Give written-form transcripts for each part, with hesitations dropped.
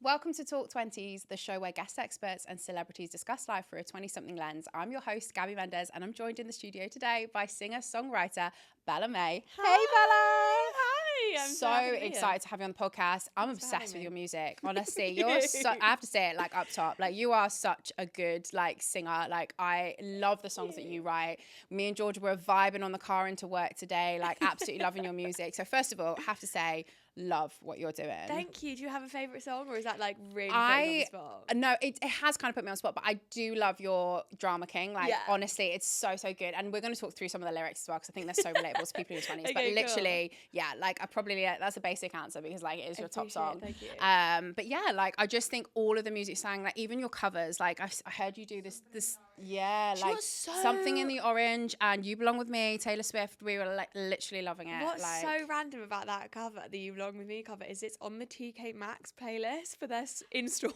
Welcome to Talk Twenties, the show where guest experts and celebrities discuss life through a 20-something lens. I'm your host, Gaby Mendes, and I'm joined in the studio today by singer-songwriter Bellah Mae. Hi. Hey, Bella! Hi! I'm so excited to have you on the podcast. I'm obsessed with your music. Honestly, you're so, I have to say it like up top. Like, you are such a good like singer. Like, I love the songs that you write. Me and Georgia were vibing on the car into work today, like absolutely loving your music. So first of all, I have to say, love what you're doing. Thank you. Do you have a favourite song, or is that like really putting you on the spot? No, it has kind of put me on the spot, but I do love your Drama King. Like, honestly, it's so good. And we're going to talk through some of the lyrics as well, because I think they're so relatable to people in your 20s. But literally, yeah, like I probably, that's a basic answer because like it is your top song. Thank you. But yeah, like I just think all of the music sang, like even your covers, like I heard you do this like Something in the Orange and You Belong With Me, Taylor Swift. We were like literally loving it. What's like, so random about that cover, the You Belong With Me cover, is it's on the TK Maxx playlist for their in-stores.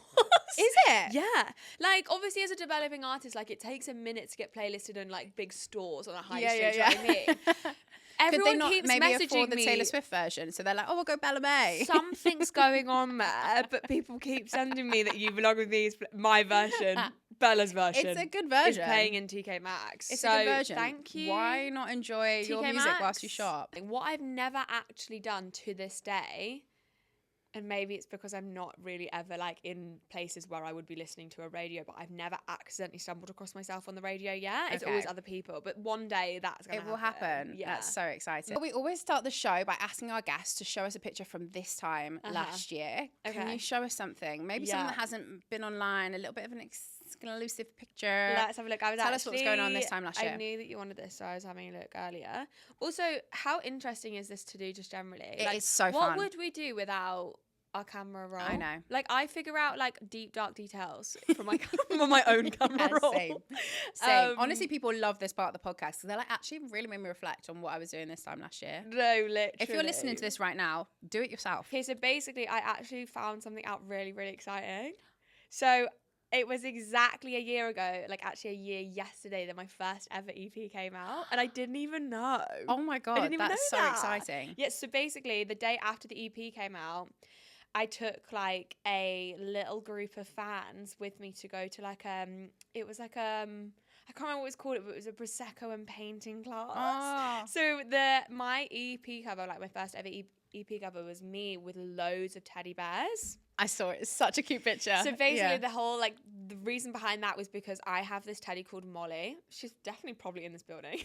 Is it? Yeah. Like, obviously, as a developing artist, like, it takes a minute to get playlisted in, like, big stores on a high street, you know what I mean? Everyone Could they not keeps maybe messaging afford the me. Taylor Swift version? So they're like, oh, we'll go Bellah Mae. Something's going on there, but people keep sending me that You Belong With Me is my version. Bella's version. It's a good version. It's playing in TK Maxx. It's a good version. Thank you. Why not enjoy your music Maxx whilst you shop? What I've never actually done to this day, and maybe it's because I'm not really ever like in places where I would be listening to a radio, but I've never accidentally stumbled across myself on the radio yet. It's always other people, but one day that's going to happen. It will happen. Yeah. That's so exciting. We always start the show by asking our guests to show us a picture from this time last year. Can you show us something? Maybe something that hasn't been online, a little bit of an exclusive picture. Let's have a look. Tell us what was going on this time last year. I knew that you wanted this, so I was having a look earlier. Also, how interesting is this to do just generally? It is so fun. What would we do without our camera roll? I know. Like, I figure out like deep dark details from my on my own camera roll. Same. Honestly, people love this part of the podcast because they're like, actually really made me reflect on what I was doing this time last year. No, literally. If you're listening to this right now, do it yourself. Okay, so basically I actually found something out really, really exciting. So it was exactly a year ago, like actually a year yesterday, that my first ever EP came out, and I didn't even know. Oh my God, that's so exciting. Yeah, so basically the day after the EP came out, I took like a little group of fans with me to go to like it was like I can't remember what it was called, but it was a Prosecco and painting class. So my EP cover, like my first ever EP cover, was me with loads of teddy bears. I saw it. It's such a cute picture. So basically the whole, like, the reason behind that was because I have this teddy called Molly. She's definitely probably in this building.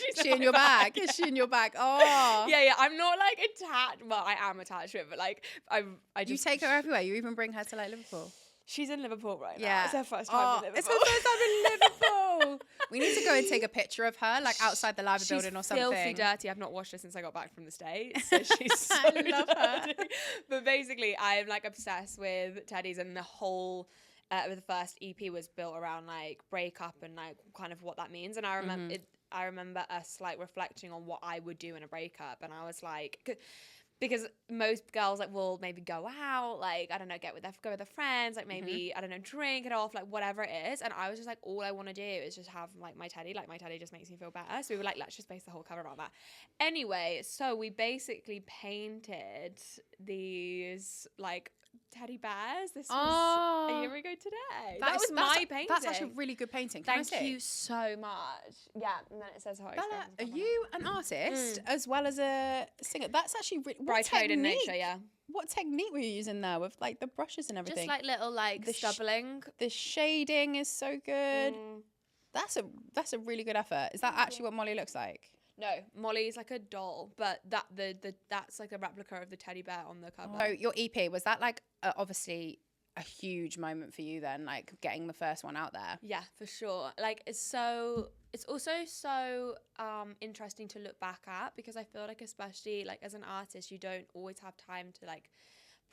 Is she in your bag? Is she in your bag? Oh. Yeah. I'm not, like, attached. Well, I am attached to it, but, like, I just... You take her everywhere. You even bring her to, like, Liverpool. She's in Liverpool right now. It's her first time in Liverpool. It's her first time in Liverpool. We need to go and take a picture of her, like outside the library building or something. She's filthy dirty. I've not washed her since I got back from the States. So she's so I love dirty. Her. But basically, I'm like obsessed with teddies, and the whole the first EP was built around like breakup and like kind of what that means. And I remember I remember us like reflecting on what I would do in a breakup, and I was like, because most girls like will maybe go out, like, I don't know, go with their friends, like maybe, I don't know, drink it off, like whatever it is. And I was just like, all I want to do is just have like my teddy just makes me feel better. So we were like, let's just base the whole cover around that. Anyway, so we basically painted these like teddy bears. This was a year ago today. That was my painting. That's actually a really good painting. Thank you so much. Yeah, and then it says how. Bella, are you an artist as well as a singer? That's actually bright code in nature. Yeah. What technique were you using there with like the brushes and everything? Just like little like stubbling. The shading is so good. That's a really good effort. Is that actually what Molly looks like? No, Molly's like a doll, but that's like a replica of the teddy bear on the cover. So your EP, was that like obviously a huge moment for you then, like getting the first one out there? Yeah, for sure. Like it's also so interesting to look back at, because I feel like, especially like as an artist, you don't always have time to like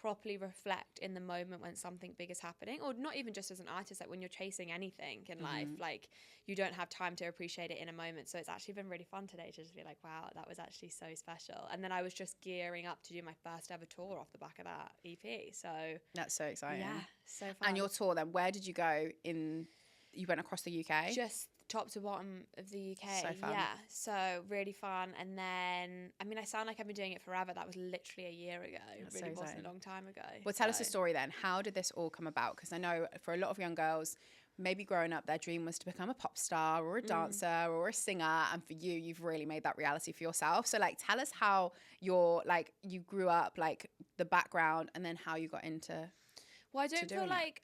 properly reflect in the moment when something big is happening, or not even just as an artist, like when you're chasing anything in life, like you don't have time to appreciate it in a moment. So it's actually been really fun today to just be like, wow, that was actually so special. And then I was just gearing up to do my first ever tour off the back of that EP. So that's so exciting. Yeah, so fun. And your tour then, where did you go you went across the UK? Just top to bottom of the UK. So fun. Yeah, so really fun. And then, I mean, I sound like I've been doing it forever. That was literally a year ago. That's It really so wasn't zone. a long time ago. Well, tell us the story then. How did this all come about? Because I know for a lot of young girls, maybe growing up, their dream was to become a pop star or a dancer or a singer. And for you, you've really made that reality for yourself. So like, tell us how you grew up, like the background, and then how you got into. Well, I don't feel like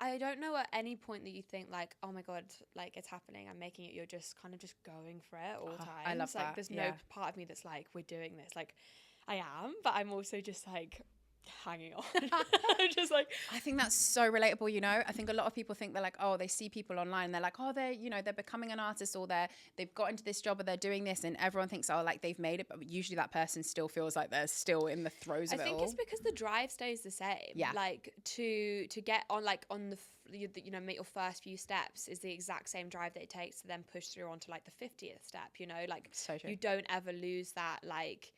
I don't know at any point that you think like, oh my god, like it's happening, I'm making it. You're just kind of just going for it all the time. I love like, that. There's no part of me that's like, we're doing this. Like, I am, but I'm also just like hanging on. I'm just like, I think that's so relatable. You know, I think a lot of people think they're like, oh, they see people online, and they're like, oh, they're becoming an artist, or they've got into this job, or they're doing this, and everyone thinks, oh, like they've made it, but usually that person still feels like they're still in the throes of it all. I think it's because the drive stays the same. Yeah. Like to get on, like on make your first few steps is the exact same drive that it takes to then push through onto like the 50th step. You know, like so true. You don't ever lose that like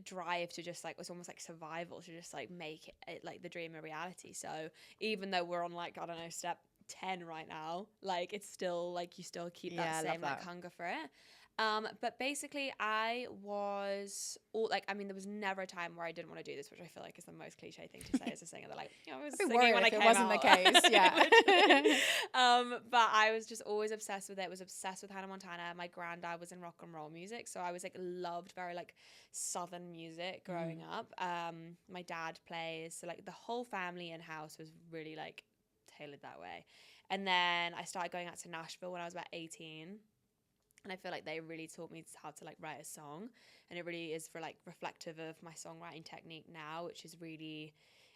drive to just like, it's almost like survival to just like make it like the dream a reality. So even though we're on like, I don't know, step 10 right now, like it's still like you still keep that same like hunger for it. But basically I was there was never a time where I didn't want to do this, which I feel like is the most cliche thing to say as a singer. They're like, I was singing when I came out. It wasn't the case, yeah. But I was just always obsessed with it. Was obsessed with Hannah Montana. My granddad was in rock and roll music, so I was like loved very like southern music growing up. My dad plays, so like the whole family in house was really like tailored that way. And then I started going out to Nashville when I was about 18. And I feel like they really taught me how to like write a song, and it really is for like reflective of my songwriting technique now, which is really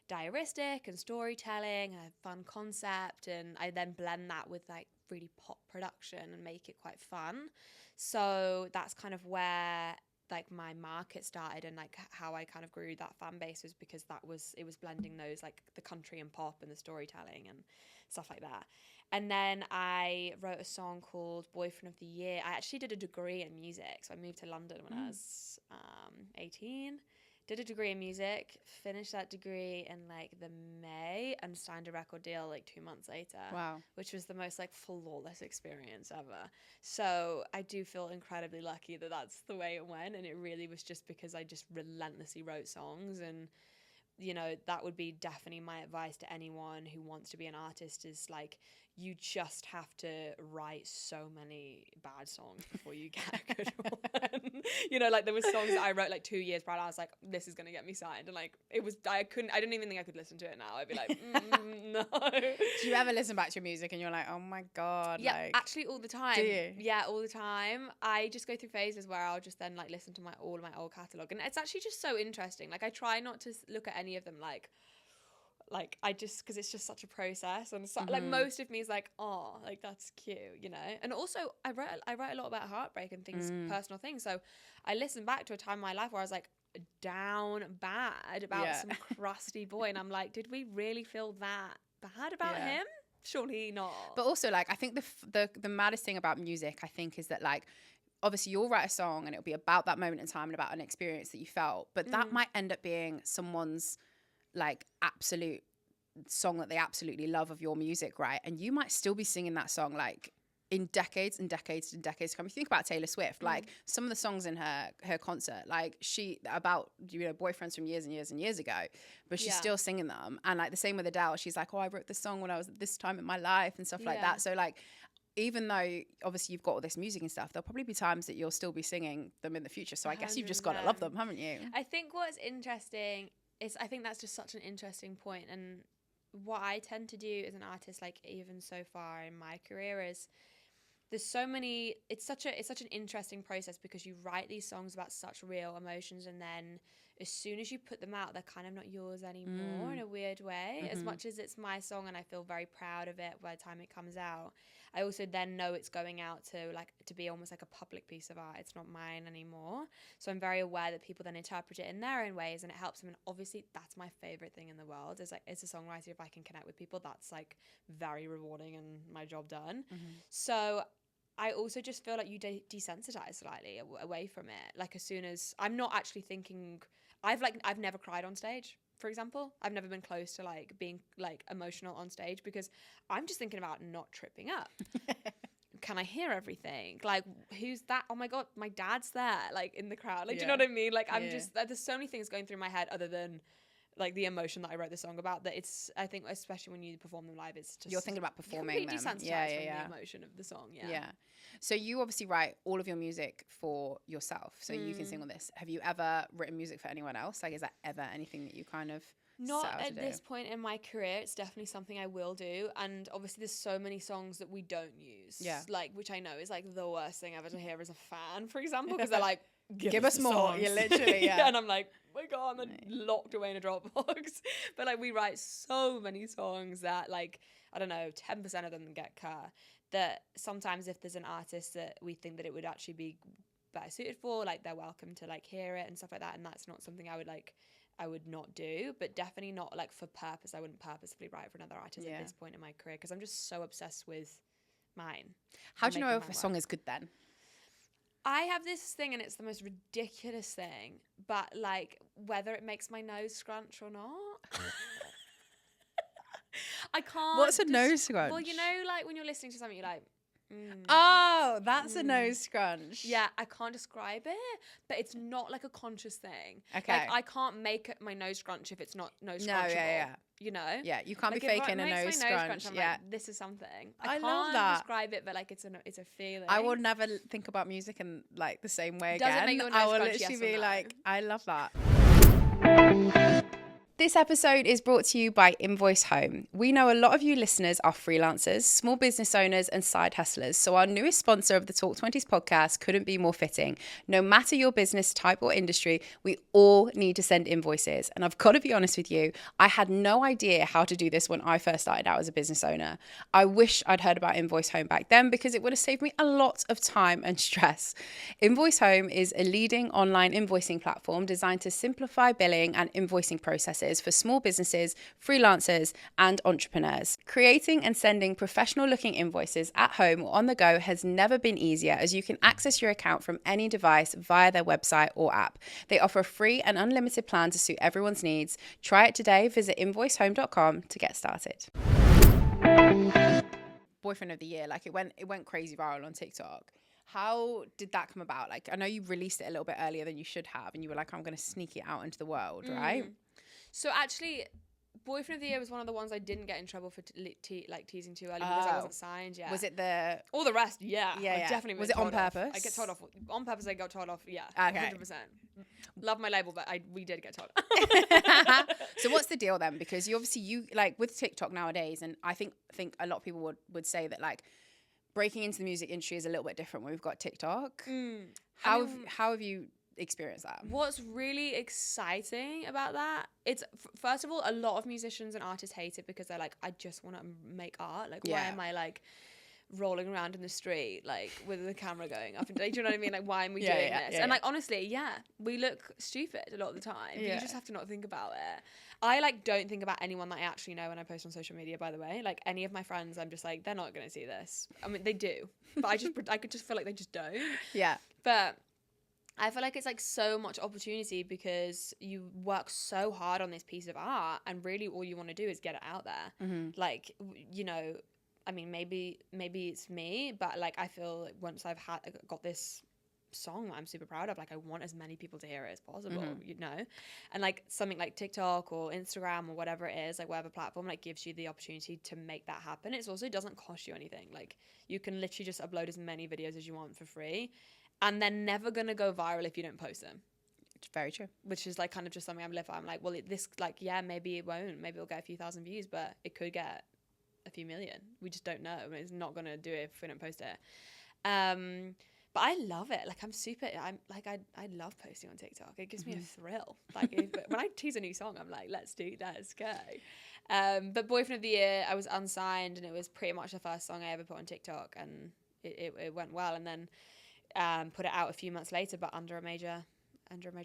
diaristic and storytelling, a fun concept, and I then blend that with like really pop production and make it quite fun. So that's kind of where like my market started, and like how I kind of grew that fan base was because it was blending those like the country and pop and the storytelling and stuff like that. And then I wrote a song called Boyfriend of the Year. I actually did a degree in music. So I moved to London when I was 18. Did a degree in music, finished that degree in like the May, and signed a record deal like 2 months later. Wow. Which was the most like flawless experience ever. So I do feel incredibly lucky that that's the way it went. And it really was just because I just relentlessly wrote songs. And you know, that would be definitely my advice to anyone who wants to be an artist, is like, you just have to write so many bad songs before you get a good one. You know, like there was songs that I wrote like 2 years prior, I was like, this is gonna get me signed, and like I don't even think I could listen to it now. I'd be like, no. Do you ever listen back to your music and you're like, oh my god? Yeah, like, actually all the time. Do you? Yeah, all the time. I just go through phases where I'll just then like listen to all of my old catalogue, and it's actually just so interesting. Like I try not to look at any of them like I just, because it's just such a process, and so, like most of me is like, oh, like that's cute, you know. And also I write a lot about heartbreak and things, personal things, so I listen back to a time in my life where I was like down bad about some crusty boy, and I'm like, did we really feel that bad about him? Surely not. But also, like, I think the maddest thing about music, I think, is that like, obviously you'll write a song and it'll be about that moment in time and about an experience that you felt, but that might end up being someone's like absolute song that they absolutely love of your music, right? And you might still be singing that song like in decades and decades and decades to come. You think about Taylor Swift, like some of the songs in her concert, like about, you know, boyfriends from years and years and years ago, but she's still singing them. And like the same with Adele, she's like, oh, I wrote this song when I was at this time in my life and stuff like that. So like, even though obviously you've got all this music and stuff, there'll probably be times that you'll still be singing them in the future. So I guess you've just got to love them, haven't you? I think what's interesting is, I think that's just such an interesting point. And what I tend to do as an artist, like even so far in my career, is there's so many, it's such an interesting process, because you write these songs about such real emotions, and then as soon as you put them out, they're kind of not yours anymore in a weird way. As much as it's my song and I feel very proud of it by the time it comes out, I also then know it's going out to be almost like a public piece of art. It's not mine anymore. So I'm very aware that people then interpret it in their own ways, and it helps them. And obviously that's my favorite thing in the world, is like, as a songwriter, if I can connect with people, that's like very rewarding and my job done. So I also just feel like you desensitize slightly away from it. Like as soon as I'm not actually thinking, I've never cried on stage, for example. I've never been close to like being like emotional on stage, because I'm just thinking about not tripping up. can I hear everything? Like, who's that? Oh my God, my dad's there, like in the crowd. Like, do you know what I mean? Like, I'm just, there's so many things going through my head other than like the emotion that I wrote the song about, that it's, I think, especially when you perform them live, it's just, you're thinking about performing completely them. desensitized from the emotion of the song. Yeah. So you obviously write all of your music for yourself, so you can sing on this. Have you ever written music for anyone else? Like, is that ever anything that you kind of not at this point in my career? It's definitely something I will do, and obviously there's so many songs that we don't use, like, which I know is like the worst thing ever to hear as a fan, for example, because they're like, give us more. You're literally and I'm like, oh my God, I'm locked away in a Dropbox. But like, we write so many songs that, like, I don't know, 10% of them get cut, that sometimes if there's an artist that we think that it would actually be better suited for, like, they're welcome to like hear it and stuff like that, and that's not something I would not do, but definitely not like for purpose. I wouldn't purposefully write for another artist at this point in my career, because I'm just so obsessed with mine. How do you know if a song is good then? I have this thing, and it's the most ridiculous thing, but like, whether it makes my nose scrunch or not. I can't. What's a nose scrunch? Well, you know, like when you're listening to something, you're like, oh, that's a nose scrunch. Yeah, I can't describe it, but it's not like a conscious thing. Okay. Like, I can't make my nose scrunch if it's not nose scrunchable. You know? Yeah, you can't like, be faking a nose scrunch. I'm yeah. like, this is something. I can't love that. describe it, but like, it's a feeling. I will never think about music in like the same way Does again. it make your nose I will scrunch, literally yes or be no? like, I love that. This episode is brought to you by Invoice Home. We know a lot of you listeners are freelancers, small business owners, and side hustlers, so our newest sponsor of the Talk 20s podcast couldn't be more fitting. No matter your business type or industry, we all need to send invoices. And I've got to be honest with you, I had no idea how to do this when I first started out as a business owner. I wish I'd heard about Invoice Home back then, because it would have saved me a lot of time and stress. Invoice Home is a leading online invoicing platform designed to simplify billing and invoicing processes for small businesses, freelancers, and entrepreneurs. Creating and sending professional-looking invoices at home or on the go has never been easier, as you can access your account from any device via their website or app. They offer a free and unlimited plan to suit everyone's needs. Try it today. Visit invoicehome.com to get started. Boyfriend of the Year, like it went crazy viral on TikTok. How did that come about? Like, I know you released it a little bit earlier than you should have, and you were like, I'm going to sneak it out into the world, right? So actually, Boyfriend of the Year was one of the ones I didn't get in trouble for teasing too early, because I wasn't signed yet. Was it all the rest? Yeah, definitely. Was it on purpose? I get told off on purpose. I got told off. Yeah, okay, 100%. Love my label, but we did get told. So what's the deal then? Because you like with TikTok nowadays, and I think a lot of people would say that like breaking into the music industry is a little bit different when we've got TikTok. How have you experienced that? What's really exciting about that, it's first of all, a lot of musicians and artists hate it, because they're like, I just want to make art. Like, why am I like rolling around in the street like with the camera going up and do you know what I mean? Like, why am we doing this? And like, honestly, we look stupid a lot of the time. But you just have to not think about it. I like don't think about anyone that I actually know when I post on social media, by the way. Like, any of my friends, I'm just like, they're not going to see this. I mean, they do, but I could just feel like they just don't. Yeah. But I feel like it's like so much opportunity, because you work so hard on this piece of art, and really all you want to do is get it out there. Like, you know, I mean, maybe it's me, but like, I feel like once I've got this song that I'm super proud of, like, I want as many people to hear it as possible, you know? And like something like TikTok or Instagram or whatever it is, like whatever platform, like gives you the opportunity to make that happen. It also doesn't cost you anything. Like, you can literally just upload as many videos as you want for free, and they're never going to go viral if you don't post them. It's very true. Which is like kind of just something I'm living. I'm like, well, this, like, yeah, maybe it won't. Maybe it'll get a few thousand views, but it could get a few million. We just don't know. I mean, it's not going to do it if we don't post it. But I love it. Like, I love posting on TikTok. It gives me a thrill. Like, when I tease a new song, I'm like, let's go. But Boyfriend of the Year, I was unsigned, and it was pretty much the first song I ever put on TikTok, and it went well. And then put it out a few months later, but under a major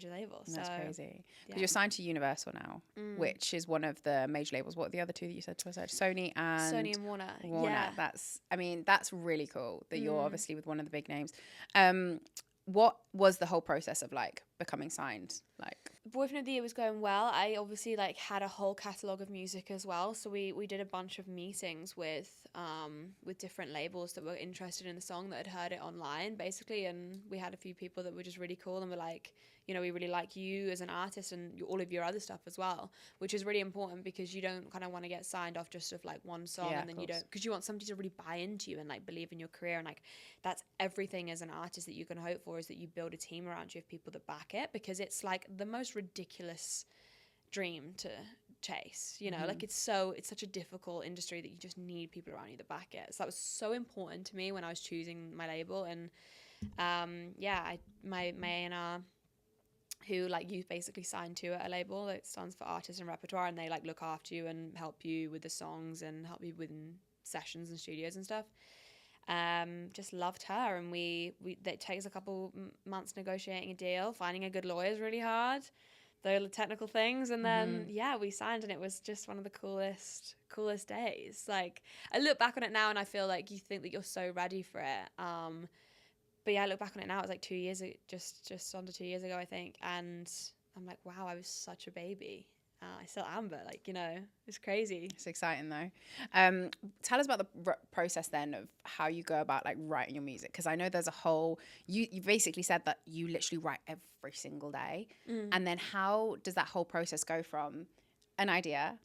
label. That's crazy. Because you're signed to Universal now, which is one of the major labels. What are the other two that you said to us? Sony and Warner. Yeah. That's really cool that you're obviously with one of the big names. What was the whole process of like becoming signed? Like, Boyfriend of the Year was going well. I obviously like had a whole catalogue of music as well. So we did a bunch of meetings with different labels that were interested in the song, that had heard it online basically. And we had a few people that were just really cool and were like, you know, we really like you as an artist and all of your other stuff as well, which is really important because you don't kind of want to get signed off just of like one song, and then you don't, because you want somebody to really buy into you and like believe in your career. And like that's everything as an artist that you can hope for, is that you build a team around you of people that back it, because it's like the most ridiculous dream to chase, you know. Like it's such a difficult industry that you just need people around you that back it. So that was so important to me when I was choosing my label. And my A&R, who like you basically sign to at a label that stands for artist and repertoire, and they like look after you and help you with the songs and help you with sessions and studios and stuff. Just loved her, and it takes a couple months negotiating a deal. Finding a good lawyer is really hard, the technical things, and then we signed, and it was just one of the coolest days. Like I look back on it now and I feel like you think that you're so ready for it, but yeah, I look back on it now, it was like 2 years, just under 2 years ago, I think. And I'm like, wow, I was such a baby. I still am, but like, you know, it's crazy. It's exciting though. Tell us about the process then of how you go about like writing your music. Because I know there's a whole, you basically said that you literally write every single day. And then how does that whole process go from an idea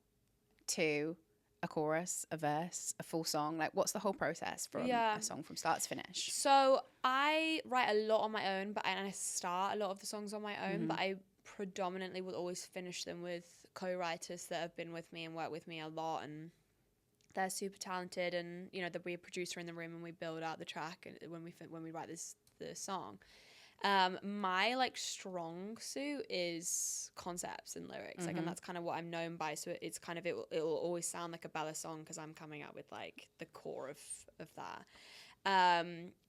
to a chorus, a verse, a full song? Like what's the whole process from a song from start to finish? So I write a lot on my own, and I start a lot of the songs on my own, but I predominantly will always finish them with co-writers that have been with me and worked with me a lot, and they're super talented, and you know, there'll be a producer in the room and we build out the track and when we write the song. My like strong suit is concepts and lyrics, like, and that's kind of what I'm known by. So it's kind of, it will always sound like a Bellah song because I'm coming out with like the core of that.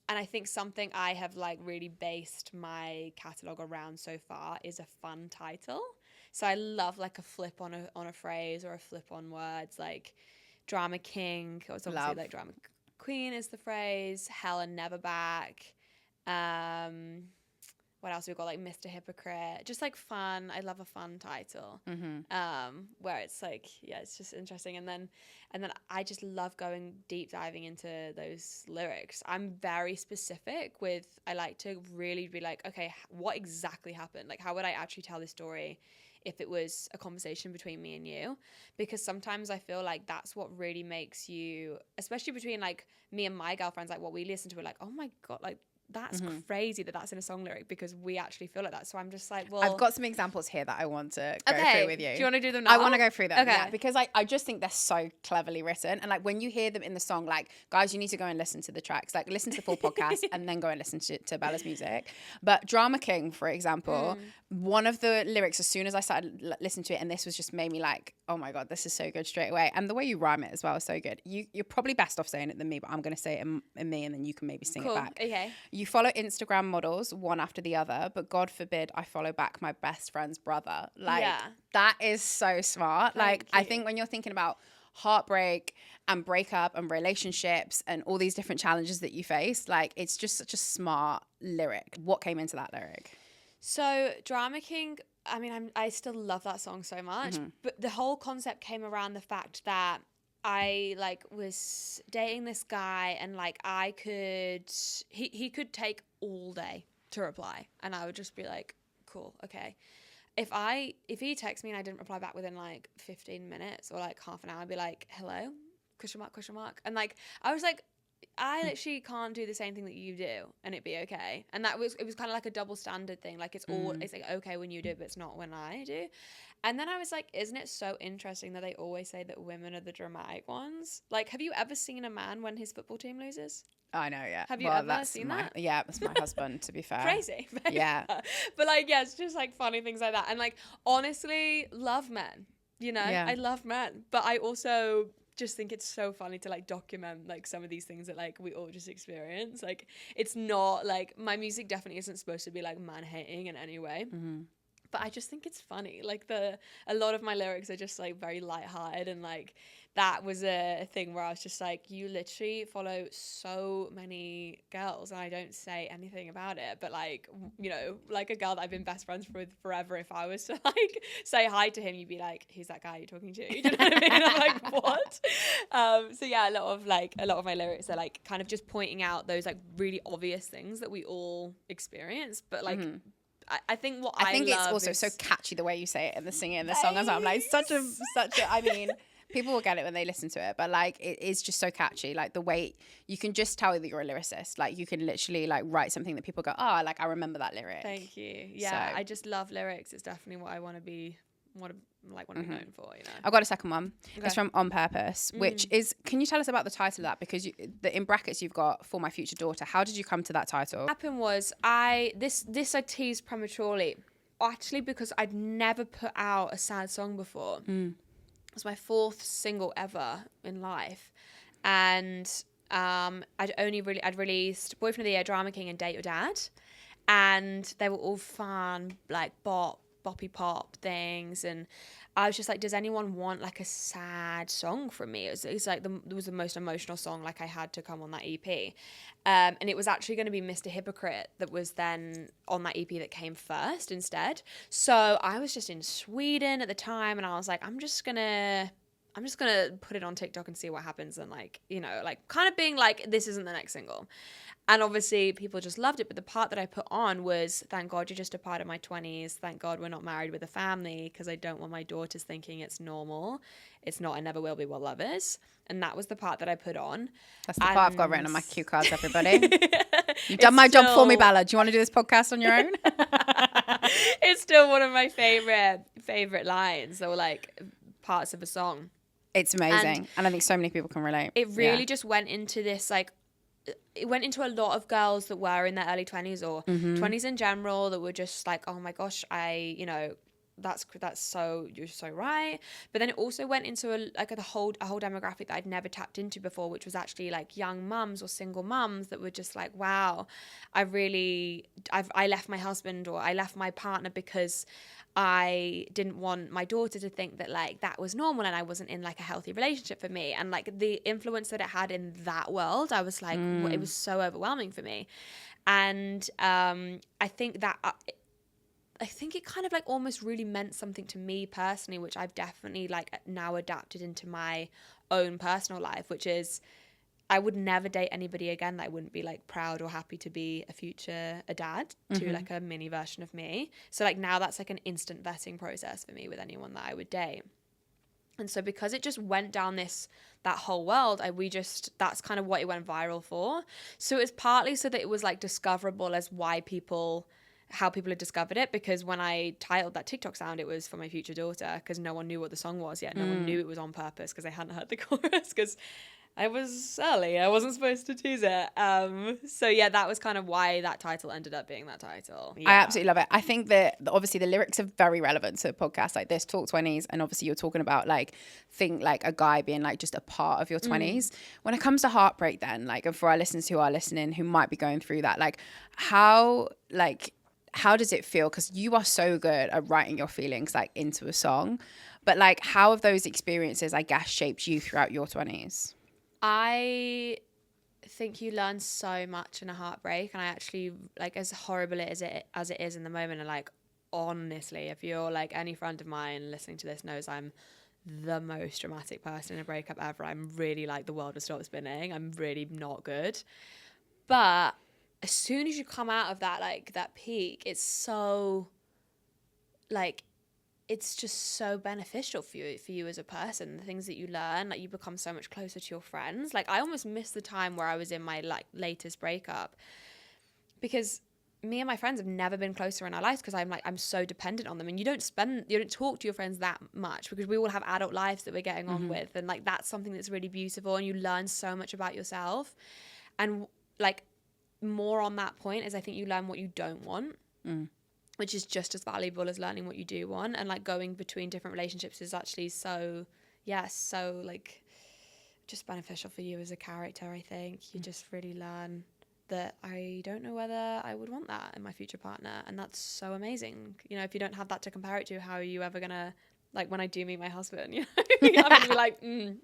And I think something I have like really based my catalogue around so far is a fun title. So I love like a flip on a phrase or a flip on words, like Drama King, or it's obviously like Drama Queen is the phrase, Hell and Never Back. What else we've got, like Mr. Hypocrite, just like fun. I love a fun title, where it's like, yeah, it's just interesting. And then I just love going deep diving into those lyrics. I'm very specific I like to really be like, okay, what exactly happened? Like, how would I actually tell this story if it was a conversation between me and you? Because sometimes I feel like that's what really makes you, especially between like me and my girlfriends, like what we listen to, we're like, oh my God, like, that's crazy that's in a song lyric, because we actually feel like that. So I'm just like, well, I've got some examples here that I want to go through with you. Do you want to do them now? I want to go through them, yeah, because I just think they're so cleverly written. And like when you hear them in the song, like, guys, you need to go and listen to the tracks, like listen to the full podcast and then go and listen to Bellah's music. But Drama King, for example, one of the lyrics, as soon as I started listening to it, and this was just made me like, oh my God, this is so good straight away. And the way you rhyme it as well is so good. You're probably best off saying it than me, but I'm going to say it in me, and then you can maybe sing it back. Okay. You follow Instagram models one after the other, but God forbid I follow back my best friend's brother. Like, that is so smart. Like, I think when you're thinking about heartbreak and breakup and relationships and all these different challenges that you face, like, it's just such a smart lyric. What came into that lyric? So Drama King, I mean, I still love that song so much, but the whole concept came around the fact that I like was dating this guy, and like he could take all day to reply, and I would just be like, cool, okay. If he texts me and I didn't reply back within like 15 minutes or like half an hour, I'd be like, hello, question mark. And like, I was like, I literally can't do the same thing that you do and it'd be okay. And it was kind of like a double standard thing. Like it's like okay when you do it, but it's not when I do. And then I was like, isn't it so interesting that they always say that women are the dramatic ones? Like, have you ever seen a man when his football team loses? I know, yeah. Have you ever seen that? Yeah, that's my husband, to be fair. Crazy. Yeah. But like, yeah, it's just like funny things like that. And like, honestly, love men, you know? Yeah. I love men. But I also just think it's so funny to like document like some of these things that like we all just experience. Like, it's not like, my music definitely isn't supposed to be like man hating in any way. but I just think it's funny. Like a lot of my lyrics are just like very lighthearted, and like that was a thing where I was just like, you literally follow so many girls and I don't say anything about it. But like, you know, like a girl that I've been best friends with forever, if I was to like say hi to him, you'd be like, who's that guy you're talking to? Do you know what I mean? I'm like, what? So yeah, a lot of my lyrics are like kind of just pointing out those like really obvious things that we all experience. But like, I think I think it's also so catchy the way you say it in the singing in the song as well. I'm like such a I mean, people will get it when they listen to it, but like it is just so catchy. Like the way you can just tell that you're a lyricist. Like you can literally like write something that people go, oh, like I remember that lyric. Thank you. Yeah, so I just love lyrics. It's definitely what I want to be be known for, you know. I've got a second one. Okay. It's from On Purpose, which is, can you tell us about the title of that? Because in brackets you've got For My Future Daughter. How did you come to that title? What happened was this I teased prematurely, actually, because I'd never put out a sad song before. It was my 4th single ever in life, and I'd released Boyfriend of the Year, Drama King, and Date Your Dad, and they were all fun, like boppy pop things, and I was just like, does anyone want like a sad song from me? It's like it was the most emotional song like I had to come on that EP, and it was actually going to be Mr. Hypocrite that was then on that EP that came first instead. So I was just in Sweden at the time, and I was like, I'm just gonna put it on TikTok and see what happens, and like, you know, like kind of being like, this isn't the next single. And obviously people just loved it. But the part that I put on was, thank God you're just a part of my 20s. Thank God we're not married with a family, because I don't want my daughters thinking it's normal. It's not, and never will be, what love is. And that was the part that I put on. That's the part I've got written on my cue cards, everybody. You've done my job for me, Bellah. Do you want to do this podcast on your own? It's still one of my favorite lines, or like parts of a song. It's amazing. And I think so many people can relate. It really just went into this like, it went into a lot of girls that were in their early 20s or 20s in general, that were just like, oh my gosh, you know, that's so, you're so right. But then it also went into a whole demographic that I'd never tapped into before, which was actually like young mums or single mums that were just like, wow, I left my husband, or I left my partner because I didn't want my daughter to think that like that was normal and I wasn't in like a healthy relationship for me. And like the influence that it had in that world, I was like, it was so overwhelming for me. And I think it kind of like almost really meant something to me personally, which I've definitely like now adapted into my own personal life, which is, I would never date anybody again that I wouldn't be like proud or happy to be a dad to like a mini version of me. So like now that's like an instant vetting process for me with anyone that I would date. And so because it just went down that whole world, that's kind of what it went viral for. So it was partly so that it was like discoverable as how people had discovered it, because when I titled that TikTok sound, it was For My Future Daughter, because no one knew what the song was yet. No one knew it was On Purpose, because they hadn't heard the chorus, because I was early. I wasn't supposed to tease it. So yeah, that was kind of why that title ended up being that title. Yeah. I absolutely love it. I think that obviously the lyrics are very relevant to a podcast like this, Talk 20s, and obviously you're talking about like a guy being like just a part of your 20s. When it comes to heartbreak then, like, and for our listeners who are listening who might be going through that, like how does it feel? Because you are so good at writing your feelings like into a song, but like how have those experiences, I guess, shaped you throughout your 20s? I think you learn so much in a heartbreak, and I actually, like, as horrible as it is in the moment, and like honestly, if you're like any friend of mine listening to this knows I'm the most dramatic person in a breakup ever. I'm really like, the world will stop spinning. I'm really not good. But as soon as you come out of that, like that peak, it's so like, it's just so beneficial for you as a person. The things that you learn, like you become so much closer to your friends. Like I almost missed the time where I was in my like latest breakup, because me and my friends have never been closer in our lives, because I'm so dependent on them, and you don't talk to your friends that much, because we all have adult lives that we're getting on with, and like that's something that's really beautiful, and you learn so much about yourself. And like more on that point is, I think you learn what you don't want, which is just as valuable as learning what you do want. And like going between different relationships is actually so like just beneficial for you as a character. I think you just really learn that I don't know whether I would want that in my future partner. And that's so amazing. You know, if you don't have that to compare it to, how are you ever going to, like, when I do meet my husband, you know, I'm going to be like,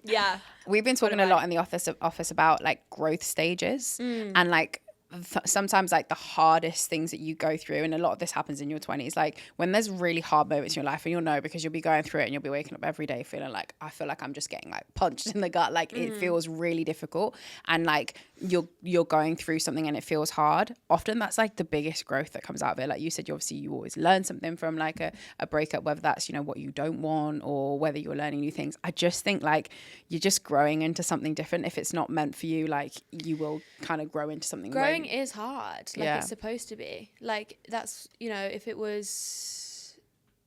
yeah. We've been talking a lot in the office about like growth stages and like sometimes like the hardest things that you go through, and a lot of this happens in your 20s, like when there's really hard moments in your life, and you'll know because you'll be going through it and you'll be waking up every day feeling like, I feel like I'm just getting like punched in the gut, like it feels really difficult, and like you're going through something and it feels hard. Often that's like the biggest growth that comes out of it. Like you said, you always learn something from like a breakup, whether that's, you know, what you don't want or whether you're learning new things. I just think like you're just growing into something different. If it's not meant for you, like you will kind of grow into something. Growing is hard, like it's supposed to be. Like that's, you know, if it was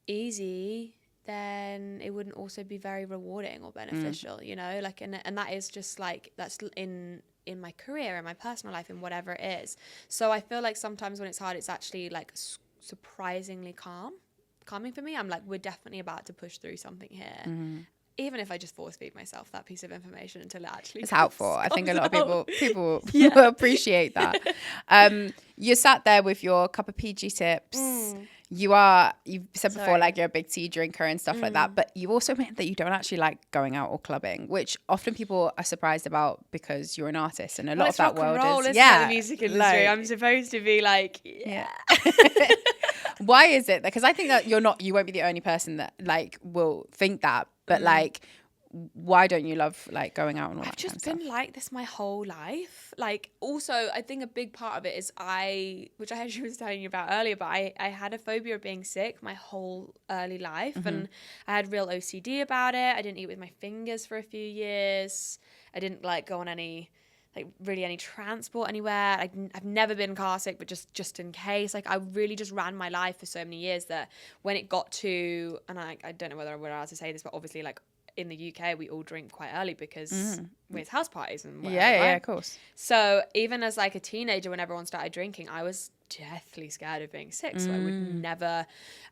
easy, then it wouldn't also be very rewarding or beneficial, you know, like, and that is just like, that's in my career, in my personal life, in whatever it is. So I feel like sometimes when it's hard, it's actually like surprisingly calming for me. I'm like, we're definitely about to push through something here. Even if I just force feed myself that piece of information until it actually it's helpful. I think a lot of people yeah. appreciate that. You sat there with your cup of PG tips. You've said before, like you're a big tea drinker and stuff like that, but you also meant that you don't actually like going out or clubbing, which often people are surprised about because you're an artist, and a lot of that world is the music industry. Like, I'm supposed to be like, Why is it? Because I think that you won't be the only person that like will think that, but like, why don't you love like going out and all that kind of stuff? I've just been like this my whole life. Like, also I think a big part of it is which I actually was telling you about earlier, but I had a phobia of being sick my whole early life, and I had real OCD about it. I didn't eat with my fingers for a few years. I didn't like go on any transport anywhere. I've never been car sick, but just in case. Like, I really just ran my life for so many years that when it got to, and I don't know whether we're allowed to say this, but obviously like in the UK we all drink quite early because it's house parties and whatever, right? Yeah, of course. So even as like a teenager, when everyone started drinking, I was deathly scared of being sick, so I would never.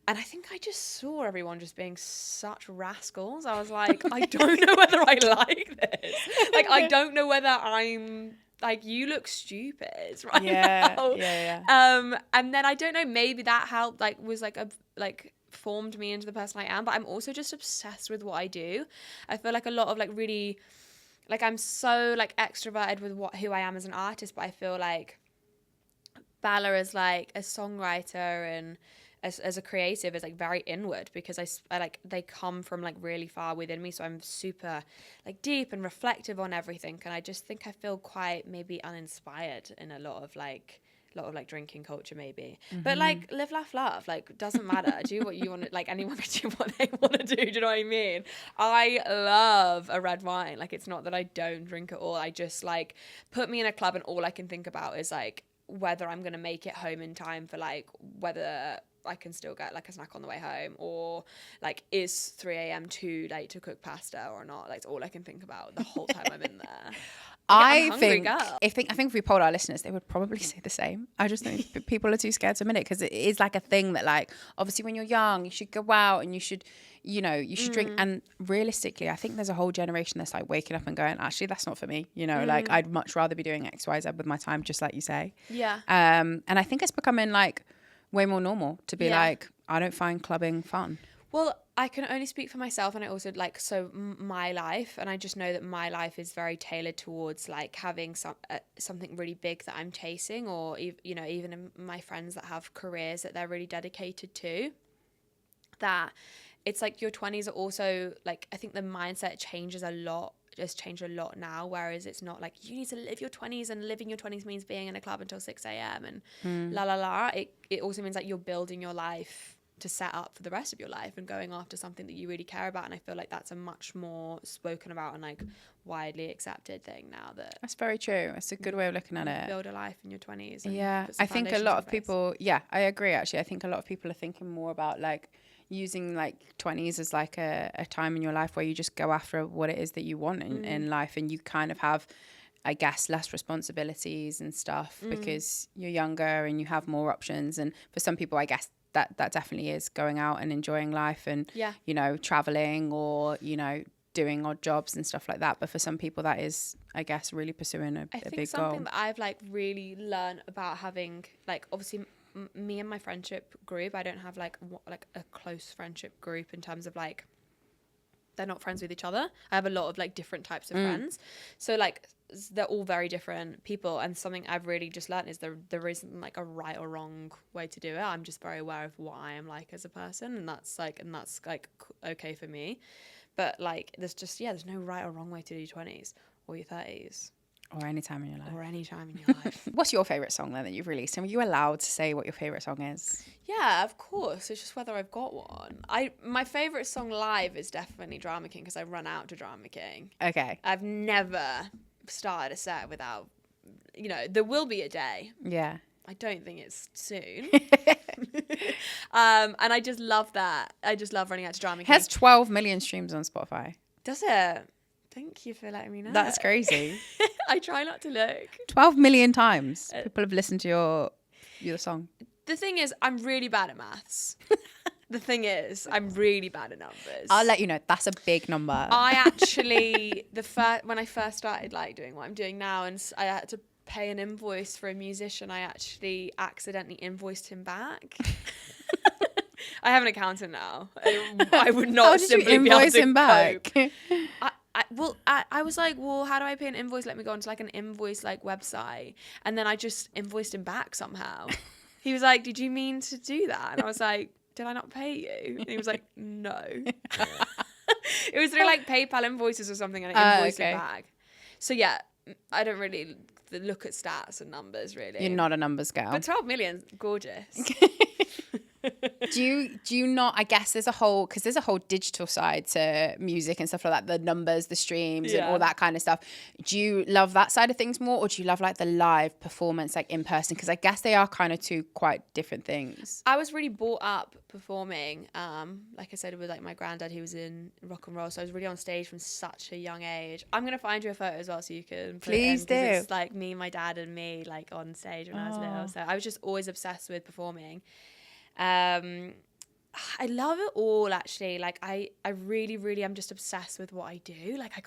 And I think I just saw everyone just being such rascals. I was like, I don't know whether I like this. Like, I don't know whether I'm like, you look stupid right now. And then I don't know, maybe that helped, like was like formed me into the person I am. But I'm also just obsessed with what I do. I feel like a lot of like really, like I'm so like extroverted with who I am as an artist, but I feel like Bellah is like a songwriter and as a creative is like very inward, because I like, they come from like really far within me, so I'm super like deep and reflective on everything, and I just think I feel quite maybe uninspired in a lot of drinking culture maybe. But like, live, laugh, love, like doesn't matter. Do what you want to, like anyone can do what they want to do you know what I mean? I love a red wine. Like, it's not that I don't drink at all. I just like, put me in a club and all I can think about is like whether I'm gonna make it home in time for like, whether I can still get like a snack on the way home, or like, is 3 a.m. too late to cook pasta or not? Like, it's all I can think about the whole time I'm in there. I think if we polled our listeners, they would probably say the same. I just think people are too scared to admit it, because it is like a thing that like, obviously when you're young, you should go out and you should drink. And realistically, I think there's a whole generation that's like waking up and going, actually, that's not for me. You know, like I'd much rather be doing X, Y, Z with my time, just like you say. Yeah. And I think it's becoming like way more normal to be like, I don't find clubbing fun. Well, I can only speak for myself, and I also like, so my life, and I just know that my life is very tailored towards like having something really big that I'm chasing, or you know, even in my friends that have careers that they're really dedicated to, that it's like your 20s are also like, I think the mindset changes a lot. Just changed a lot now, whereas it's not like you need to live your 20s, and living your 20s means being in a club until 6 a.m. and la la la. It also means that you're building your life to set up for the rest of your life and going after something that you really care about. And I feel like that's a much more spoken about and like widely accepted thing now. That's very true. It's a good way of looking at it. Build a life in your 20s. Yeah, I think a lot of people, I agree actually. I think a lot of people are thinking more about like using like 20s as like a time in your life where you just go after what it is that you want in life, and you kind of have, I guess, less responsibilities and stuff because you're younger and you have more options. And for some people, I guess that definitely is going out and enjoying life and, you know, traveling or, you know, doing odd jobs and stuff like that. But for some people that is, I guess, really pursuing a big goal. Something that I've like really learned about having like, obviously me and my friendship group, I don't have like a close friendship group in terms of like they're not friends with each other. I have a lot of like different types of friends, so like they're all very different people, and something I've really just learned is there isn't like a right or wrong way to do it. I'm just very aware of what I am like as a person, and that's like okay for me. But like there's no right or wrong way to do your 20s or your 30s. Or any time in your life. Or any time in your life. What's your favourite song then that you've released? And are you allowed to say what your favourite song is? Yeah, of course. It's just whether I've got one. My favourite song live is definitely Drama King, because I run out to Drama King. Okay. I've never started a set without, there will be a day. Yeah. I don't think it's soon. And I just love that. I just love running out to Drama King. It has 12 million streams on Spotify. Does it? Thank you for letting me know. That's crazy. I try not to look. 12 million times people have listened to your song. The thing is, I'm really bad at maths. The thing is, I'm really bad at numbers. I'll let you know, that's a big number. I actually, when I first started like doing what I'm doing now, and I had to pay an invoice for a musician, I actually accidentally invoiced him back. I have an accountant now. I would not. How did you invoice him back? I was like, well, how do I pay an invoice? Let me go onto like an invoice like website, and then I just invoiced him back somehow. He was like, did you mean to do that? And I was like, did I not pay you? And he was like, no. It was through like PayPal invoices or something, and I invoiced him back. So yeah, I don't really look at stats and numbers really. You're not a numbers girl. But 12 million, gorgeous. Do you not, I guess there's a whole digital side to music and stuff like that, the numbers, the streams and all that kind of stuff. Do you love that side of things more, or do you love like the live performance, like in person? Because I guess they are kind of two quite different things. I was really brought up performing, like I said, with like my granddad, he was in rock and roll, so I was really on stage from such a young age. I'm going to find you a photo as well so you can put Please it in, do. it's like me, my dad and me like on stage when I was little, so I was just always obsessed with performing. I love it all actually. Like I really, really am just obsessed with what I do. Like I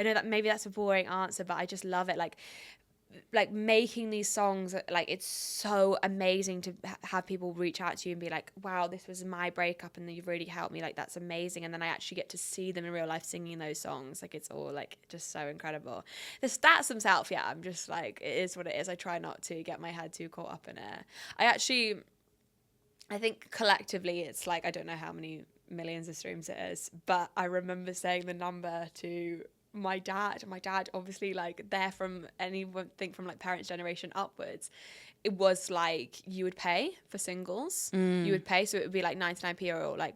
know that maybe that's a boring answer, but I just love it. Like making these songs, like it's so amazing to have people reach out to you and be like, wow, this was my breakup and you've really helped me, like that's amazing. And then I actually get to see them in real life singing those songs. Like it's all like just so incredible. The stats themselves, yeah, I'm just like, it is what it is. I try not to get my head too caught up in it. I think collectively it's like, I don't know how many millions of streams it is, but I remember saying the number to my dad. My dad, obviously, like they're from anything from like parents' generation upwards. It was like you would pay for singles. You would pay, so it would be like 99p or like,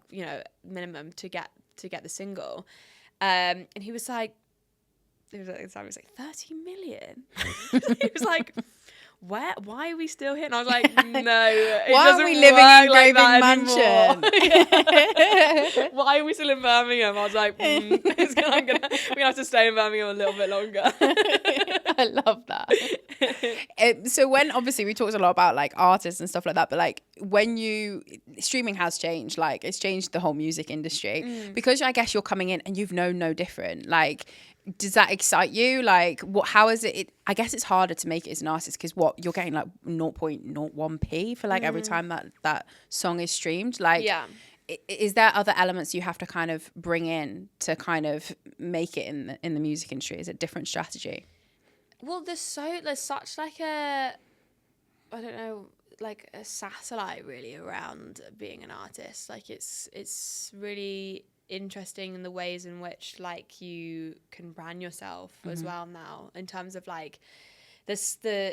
minimum to get the single. And he was like, it was like 30 million. He was like, why are we still here? And I was like, no, why are we living in Gaby Mansion? Why are we still in Birmingham? I was like, we're gonna have to stay in Birmingham a little bit longer. I love that. So when obviously we talked a lot about like artists and stuff like that, but like when streaming has changed, like it's changed the whole music industry because I guess you're coming in and you've known no different. Like, does that excite you? Like, how is it? I guess it's harder to make it as an artist because you're getting like 0.01p for like every time that song is streamed. Like, is there other elements you have to kind of bring in to kind of make it in the music industry? Is it a different strategy? Well, there's such like I don't know, like a satellite really around being an artist. Like it's really interesting in the ways in which like you can brand yourself as well now, in terms of like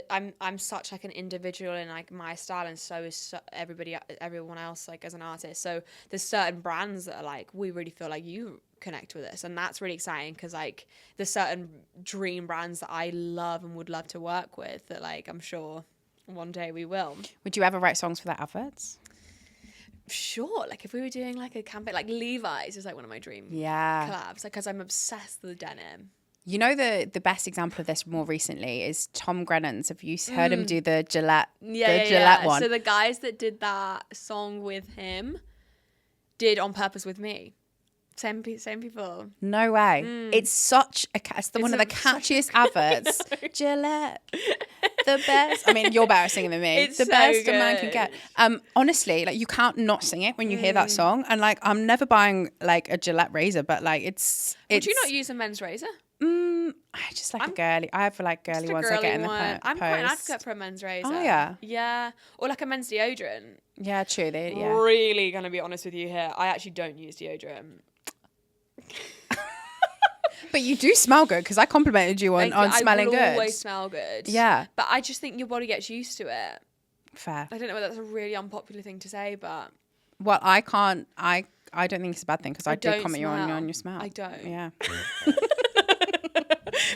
I'm such like an individual in like my style, and so is everyone else like as an artist. So there's certain brands that are like, we really feel like you connect with us, and that's really exciting because like there's certain dream brands that I love and would love to work with that like I'm sure one day we will. Would you ever write songs for their adverts? Sure, like if we were doing like a campaign, like Levi's is like one of my dream collabs, like because I'm obsessed with denim. You know, the best example of this more recently is Tom Grennan's. Have you heard him do the Gillette? Gillette one. So the guys that did that song with him did On Purpose with Me. Same people. No way. It's such one of the catchiest adverts. Gillette, the best. I mean, you're better singing than me. It's the so best good. a man can get. Honestly, like you can't not sing it when you hear that song. And like, I'm never buying like a Gillette razor, but like it's. Would you not use a men's razor? I just like a girly. I have like girly ones I get in the post. I'm quite an advocate for a men's razor. Oh yeah. Yeah. Or like a men's deodorant. Yeah, true. Really gonna be honest with you here. I actually don't use deodorant. But you do smell good because I complimented you on smelling good. I always smell good. Yeah. But I just think your body gets used to it. Fair. I don't know whether that's a really unpopular thing to say, but... Well, I don't think it's a bad thing because I do comment you on your smell. I don't. Yeah.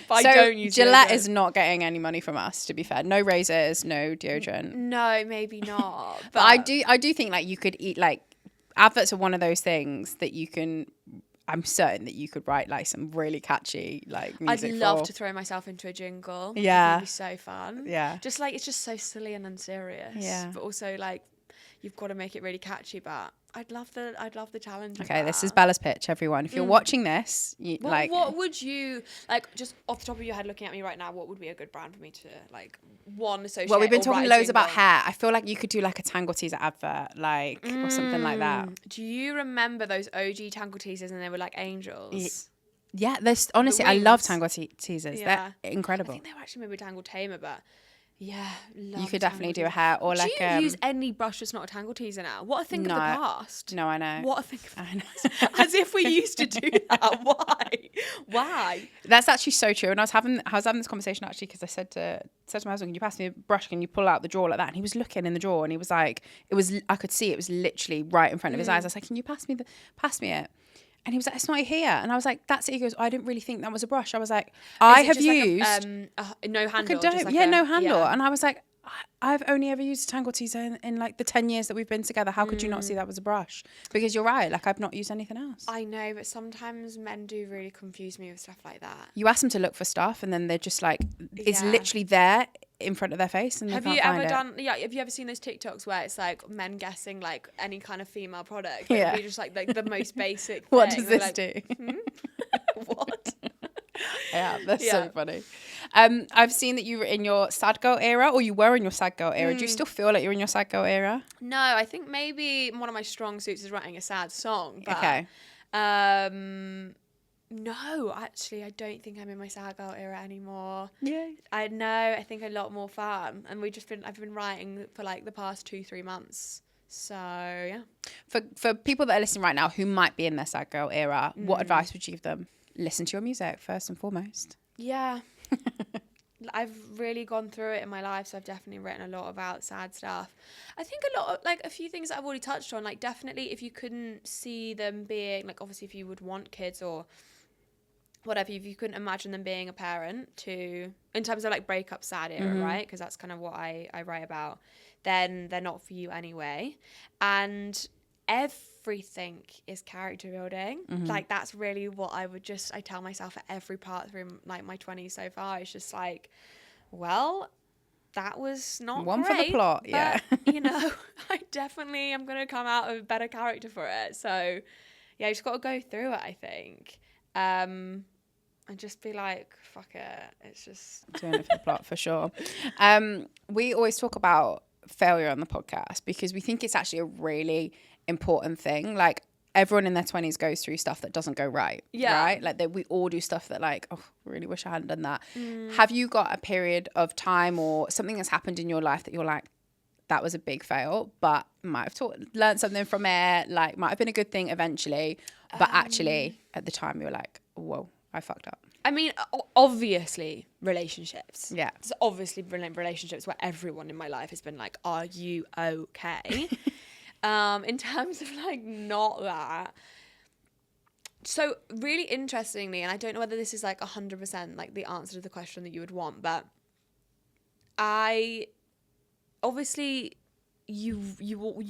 But so I don't use Gillette deodorant. is not getting any money from us, to be fair. No razors, no deodorant. No, maybe not. But I do think like you could eat like adverts are one of those things that you can. I'm certain that you could write like some really catchy like music. I'd love to throw myself into a jingle. Yeah, it'd be so fun. Yeah, just like it's just so silly and unserious. Yeah, but also like you've got to make it really catchy. But I'd love the challenge. Okay, this is Bella's pitch, everyone. If you're watching this, what would you like? Just off the top of your head, looking at me right now, what would be a good brand for me to like associate? Well, we've been talking loads about hair. I feel like you could do like a Tangle Teaser advert, like or something like that. Do you remember those OG Tangle Teasers and they were like angels? Yeah, there's honestly, I love Tangle Teasers. Yeah. They're incredible. I think they were actually maybe Tangle Tamer, but. Yeah, you could definitely do a hair or like. Do you use any brush that's not a Tangle Teaser now? What a thing of the past. No, I know. What a thing of the past. As if we used to do that. Why? That's actually so true. And I was having this conversation actually because I said to my husband, "Can you pass me a brush? Can you pull out the drawer like that?" And he was looking in the drawer and he was like, I could see it was literally right in front of his eyes. I was like, "Can you pass me it?" And he was like, "It's not here." And I was like, "That's it." He goes, "I didn't really think that was a brush." I was like, "I have used no handle." No handle. Yeah. And I was like, "I've only ever used a Tangle Teaser in like the 10 years that we've been together. How could you not see that was a brush?" Because you're right. Like I've not used anything else. I know, but sometimes men do really confuse me with stuff like that. You ask them to look for stuff, and then they're just like, it's literally there in front of their face, and have you ever seen those TikToks where it's like men guessing like any kind of female product? But it'd be just like the most basic. What does this do? What? Yeah, that's so funny. I've seen that you were in your sad girl era, or you were in your sad girl era. Do you still feel like you're in your sad girl era? No, I think maybe one of my strong suits is writing a sad song. But, okay. No, actually, I don't think I'm in my sad girl era anymore. Yeah. I think a lot more fun. And I've been writing for like the past 2-3 months. So, yeah. For people that are listening right now who might be in their sad girl era, what advice would you give them? Listen to your music first and foremost. Yeah. I've really gone through it in my life, so I've definitely written a lot about sad stuff. I think a few things that I've already touched on, like definitely if you couldn't see them being, like obviously if you would want kids or whatever, if you couldn't imagine them being a parent in terms of like breakup sad era, right? Because that's kind of what I write about, then they're not for you anyway. And everything is character building. Like that's really what I tell myself at every part through like my 20s so far. It's just like, well, that was not one great, for the plot, but, you know, I definitely am going to come out a better character for it. So yeah, you just got to go through it, I think. And just be like, fuck it. It's just doing it for the plot for sure. We always talk about failure on the podcast because we think it's actually a really important thing. Like everyone in their 20s goes through stuff that doesn't go right. Yeah. Right? Like we all do stuff that like, oh, really wish I hadn't done that. Have you got a period of time or something that's happened in your life that you're like, that was a big fail, but might have learned something from it, like might have been a good thing eventually, but actually at the time you were like, whoa, I fucked up. I mean, obviously relationships. Yeah. It's obviously relationships where everyone in my life has been like, are you okay? In terms of like not that. So really interestingly, and I don't know whether this is like 100% like the answer to the question that you would want, but obviously you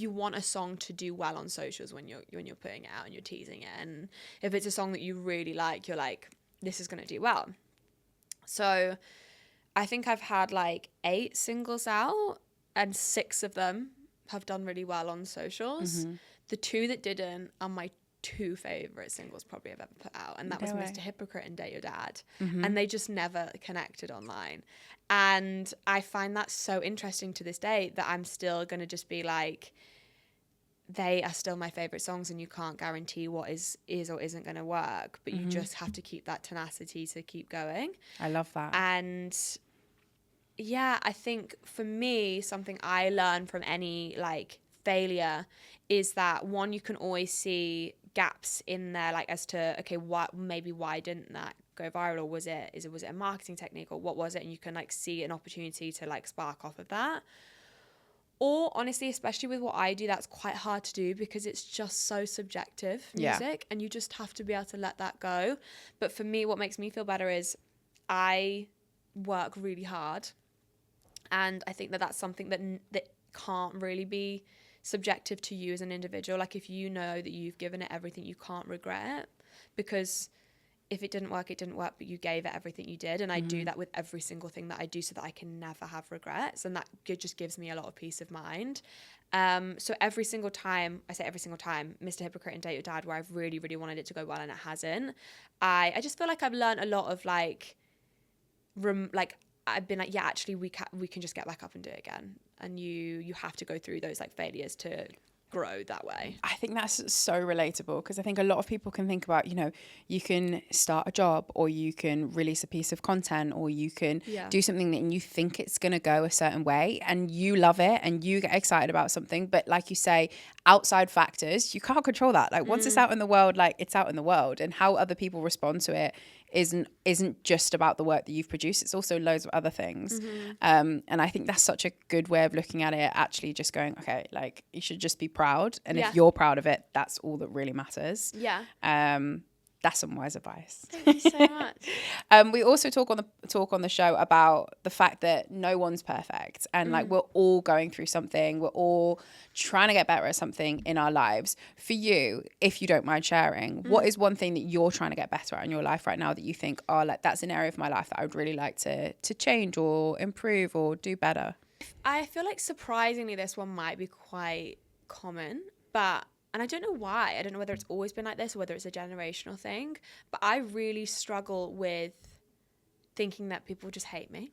want a song to do well on socials when you're putting it out and you're teasing it, and if it's a song that you really like, you're like, this is going to do well. So I think I've had like 8 singles out and 6 of them have done really well on socials. The 2 that didn't are my 2 favorite singles probably I've ever put out, and that was way. Mr. Hypocrite and Date Your Dad. Mm-hmm. And they just never connected online. And I find that so interesting to this day, that I'm still going to just be like, they are still my favorite songs, and you can't guarantee what is or isn't going to work, but you just have to keep that tenacity to keep going. I love that. And yeah, I think for me, something I learned from any like failure is that, one, you can always see gaps in there, like as to, okay, why didn't that go viral, or was it a marketing technique, or what was it? And you can like see an opportunity to like spark off of that. Or honestly, especially with what I do, that's quite hard to do, because it's just so subjective music, and you just have to be able to let that go. But for me, what makes me feel better is I work really hard, and I think that that's something that can't really be subjective to you as an individual. Like, if you know that you've given it everything, you can't regret it, because if it didn't work, but you gave it everything you did. And I do that with every single thing that I do, so that I can never have regrets, and that just gives me a lot of peace of mind. So every single time, Mr. Hypocrite and Date Your Dad, where I've really, really wanted it to go well and it hasn't, I just feel like I've learned a lot of like I've been like, yeah, actually we can just get back up and do it again. And you have to go through those like failures to grow that way. I think that's so relatable, because I think a lot of people can think about, you know, you can start a job, or you can release a piece of content, or you can do something and you think it's going to go a certain way, and you love it and you get excited about something. But like you say, outside factors, you can't control that. Like once it's out in the world, like it's out in the world, and how other people respond to it isn't just about the work that you've produced. It's also loads of other things. And I think that's such a good way of looking at it, actually just going, okay, like you should just be proud, and if you're proud of it, that's all that really matters. That's some wise advice. Thank you so much. We also talk on the show about the fact that no one's perfect, and like we're all going through something. We're all trying to get better at something in our lives. For you, if you don't mind sharing, what is one thing that you're trying to get better at in your life right now that you think, oh, like that's an area of my life that I would really like to change or improve or do better? I feel like surprisingly this one might be quite common, and I don't know why. I don't know whether it's always been like this or whether it's a generational thing, but I really struggle with thinking that people just hate me.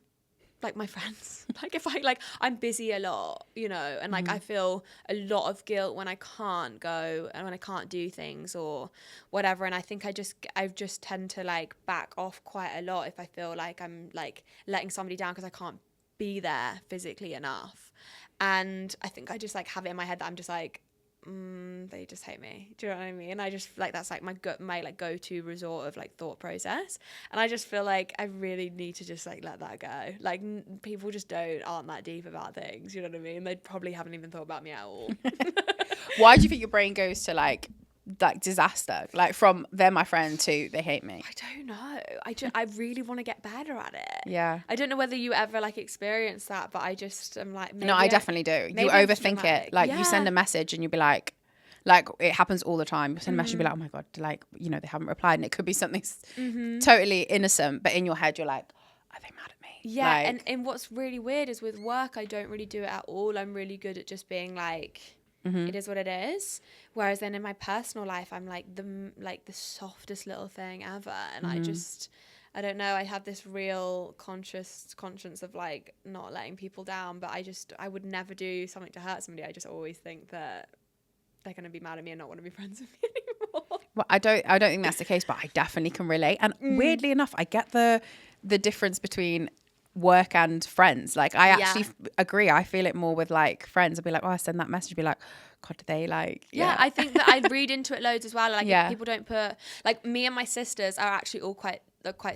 Like my friends. Like if I'm busy a lot, you know, and like I feel a lot of guilt when I can't go and when I can't do things or whatever. And I think I just tend to like back off quite a lot if I feel like I'm like letting somebody down because I can't be there physically enough. And I think I just like have it in my head that I'm just like, they just hate me. Do you know what I mean? And I just like that's like my like go-to resort of like thought process. And I just feel like I really need to just like let that go. Like people just aren't that deep about things. You know what I mean? They probably haven't even thought about me at all. Why do you think your brain goes to like disaster, like from they're my friend to they hate me? I don't know. I really want to get better at it. Yeah. I don't know whether you ever like experience that, but I just am like, no, I definitely do. You overthink it. Like you send a message and you'll be like it happens all the time. You send a message and be like, oh my God, like, you know, they haven't replied, and it could be something totally innocent, but in your head you're like, are they mad at me? Yeah. Like, and what's really weird is with work I don't really do it at all. I'm really good at just being like, it is what it is. Whereas then in my personal life, I'm like the softest little thing ever. And I don't know, I have this real conscience of like not letting people down, but I would never do something to hurt somebody. I just always think that they're going to be mad at me and not want to be friends with me anymore. Well, I don't think that's the case, but I definitely can relate. And weirdly enough, I get the difference between work and friends. Like I actually agree. I feel it more with like friends. I'll be like, oh, I send that message, be like, God, do they like I think that I read into it loads as well. Like if people don't put, like me and my sisters are actually all quite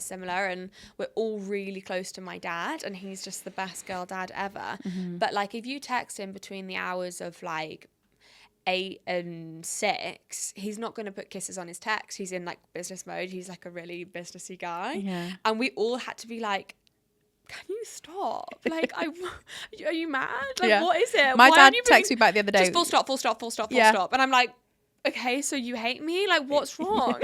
similar, and we're all really close to my dad, and he's just the best girl dad ever. But like if you text him between the hours of like 8 and 6, he's not going to put kisses on his text. He's in like business mode. He's like a really businessy guy. And we all had to be like, can you stop? Like, are you mad? Like, what is it? My dad texted me back the other day. Just full stop. And I'm like, okay, so you hate me? Like, what's wrong?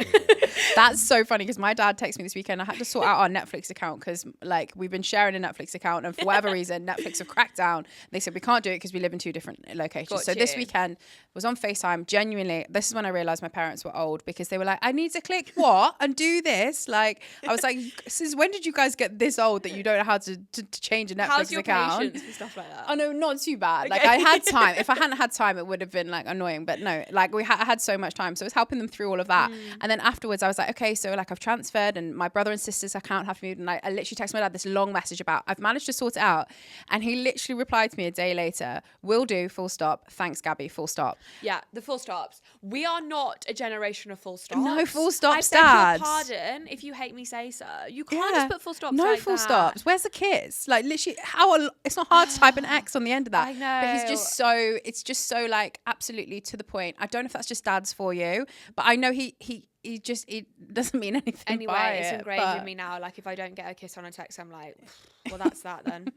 That's so funny because my dad texted me this weekend. I had to sort out our Netflix account because like we've been sharing a Netflix account, and for whatever reason Netflix have cracked down. They said we can't do it because we live in 2 different locations. So this weekend was on FaceTime. Genuinely, this is when I realized my parents were old, because they were like, I need to click what and do this. Like, I was like, since when did you guys get this old that you don't know how to change a Netflix How's your account? patience and stuff like that? Oh no, not too bad. Okay. Like, I had time. If I hadn't had time, it would have been like annoying. But no, like I had so much time, so it was helping them through all of that. And then afterwards, I was like, okay, so like I've transferred, and my brother and sister's account have moved, and I literally texted my dad this long message about I've managed to sort it out, and he literally replied to me a day later, will do, full stop, thanks Gaby, full stop. Yeah, the full stops. We are not a generation of full stops. No full stops, I beg Dad. your pardon if you hate me, say so. You can't just put full stops. No like full that. stops. Where's the kiss? Like, literally, it's not hard to type an X on the end of that. I know. But it's just so like absolutely to the point. I don't know if that's just dads for you, but I know he doesn't mean anything. Anyway, by it's it, ingrained in me now. Like, if I don't get a kiss on a text, I'm like, well, that's that then.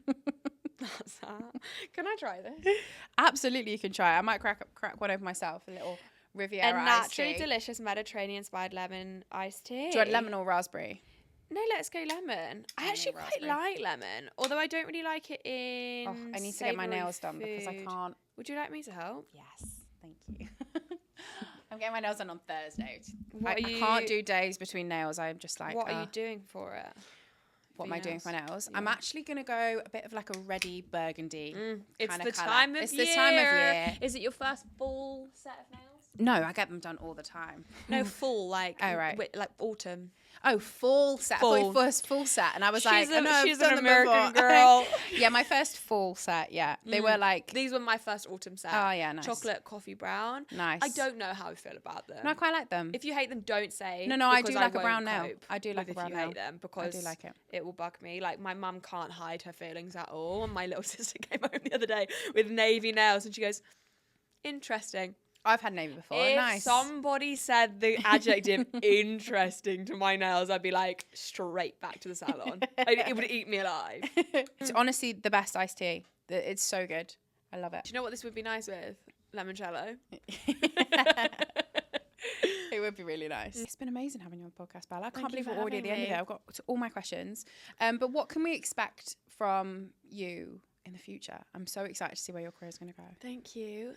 That's that. Can I try this? Absolutely, you can try. I might crack one over myself. A little Riviera A iced naturally tea. delicious Mediterranean-inspired lemon iced tea. Do you want lemon or raspberry? No, let's go lemon. I actually quite like lemon, although I don't really like it in. Oh, I need to get my savoury nails done because I food. can't. Would you like me to help? Yes, thank you. I'm getting my nails done on Thursday. What I can't do days between nails. I'm just like. What are you doing for it? What am I doing for my nails? Yeah. I'm actually going to go a bit of like a reddy burgundy. It's the colour. time of It's year. the time of year. Is it your first full set of nails? No, I get them done all the time. No, full, like, like autumn. Oh, full set. Full. I thought first full set, and I was like, she's an American girl. Yeah, my first full set. Yeah, they were like, these were my first autumn set. Oh yeah, nice. Chocolate, coffee brown. Nice. I don't know how I feel about them. No, I quite like them. If you hate them, don't say. No, I do because like a won't brown nail. cope I do like a brown if you nail. hate them because I do like it. It will bug me. Like, my mum can't hide her feelings at all. And my little sister came home the other day with navy nails, and she goes, "Interesting." I've had navy before. If Nice. somebody said the adjective interesting to my nails, I'd be like, straight back to the salon. It would eat me alive. It's honestly the best iced tea. It's so good. I love it. Do you know what this would be nice with? Limoncello. It would be really nice. It's been amazing having you on the podcast, Bella. I can't believe we're already at the end of it. I've got all my questions. But what can we expect from you in the future? I'm so excited to see where your career is going to go. Thank you.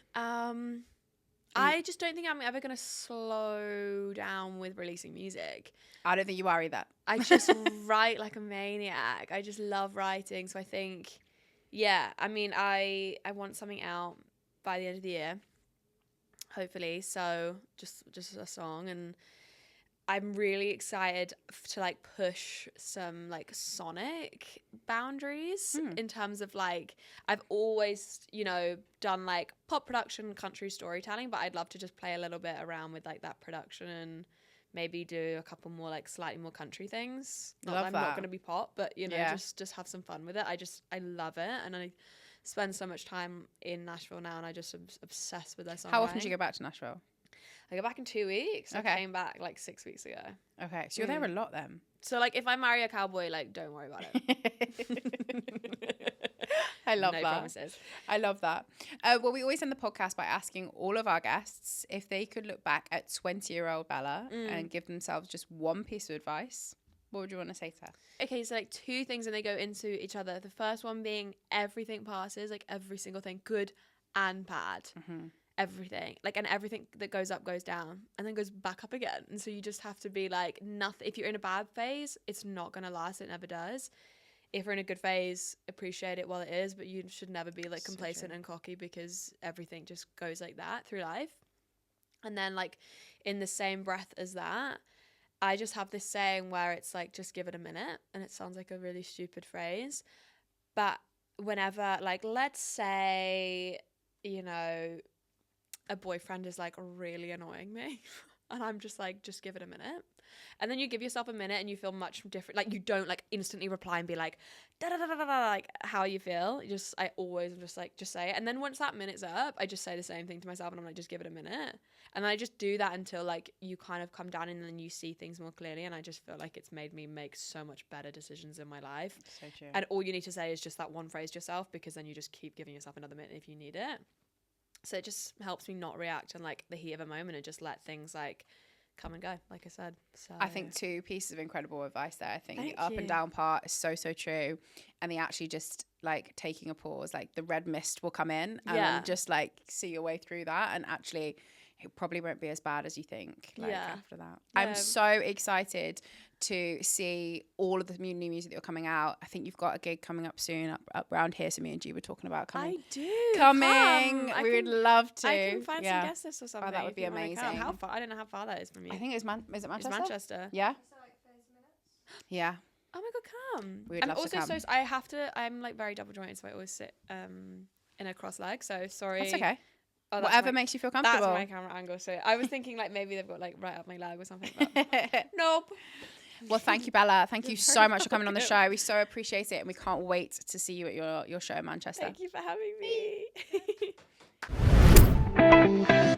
I just don't think I'm ever going to slow down with releasing music. I don't think you are either. I just write like a maniac. I just love writing. So I think, yeah, I mean, I want something out by the end of the year, hopefully. So just a song. And I'm really excited to like push some like sonic boundaries in terms of like, I've always, done like pop production, country storytelling, but I'd love to just play a little bit around with like that production and maybe do a couple more like slightly more country things. Not that I'm not going to be pop, but just have some fun with it. I love it. And I spend so much time in Nashville now, and I just am obsessed with their songwriting. How often do you go back to Nashville? I go back in 2 weeks. Okay. I came back like 6 weeks ago. Okay, so you're there a lot then. So like if I marry a cowboy, like don't worry about it. I love no that. promises. I love that. Well, we always end the podcast by asking all of our guests if they could look back at 20-year-old Bella and give themselves just one piece of advice. What would you want to say to her? Okay, so like 2 things, and they go into each other. The first one being everything passes, like every single thing, good and bad. Mm-hmm. Everything, like, and everything that goes up goes down and then goes back up again. And so you just have to be like, nothing. If you're in a bad phase, it's not gonna last. It never does. If you're in a good phase, appreciate it while it is, but you should never be like complacent and cocky, because everything just goes like that through life. And then like in the same breath as that, I just have this saying where it's like, just give it a minute. And it sounds like a really stupid phrase, but whenever, like, let's say, a boyfriend is like really annoying me and I'm just like, just give it a minute. And then you give yourself a minute and you feel much different. Like, you don't like instantly reply and be like, da da da da da, like how you feel. I always am just like, just say it. And then once that minute's up, I just say the same thing to myself and I'm like, just give it a minute. And then I just do that until like you kind of come down and then you see things more clearly. And I just feel like it's made me make so much better decisions in my life. So true. And all you need to say is just that one phrase to yourself, because then you just keep giving yourself another minute if you need it. So it just helps me not react in like the heat of a moment and just let things like come and go, like I said. So I think 2 pieces of incredible advice there. I think Thank the up you. and down part is so true. And the actually just like taking a pause, like the red mist will come in and then just like see your way through that. And actually it probably won't be as bad as you think like after that. I'm so excited to see all of the new music that you're coming out. I think you've got a gig coming up soon up around here. So me and G were talking about coming. I do. Coming. We would love to. I can find some guest lists or something. Oh, that would be amazing. How far? I don't know how far that is from you. I think it's is it Manchester? It's Manchester. Yeah. Is that like 30 minutes? Yeah. Oh my god, come. We would I'm love to also come. so I have to. I'm like very double jointed, so I always sit in a cross leg. So sorry. That's okay. Oh, Whatever makes you feel comfortable. That's my camera angle. So I was thinking like maybe they've got like right up my leg or something. But nope. Well, thank you, Bellah. Thank you so much for coming on the show. We so appreciate it, and we can't wait to see you at your show in Manchester. Thank you for having me.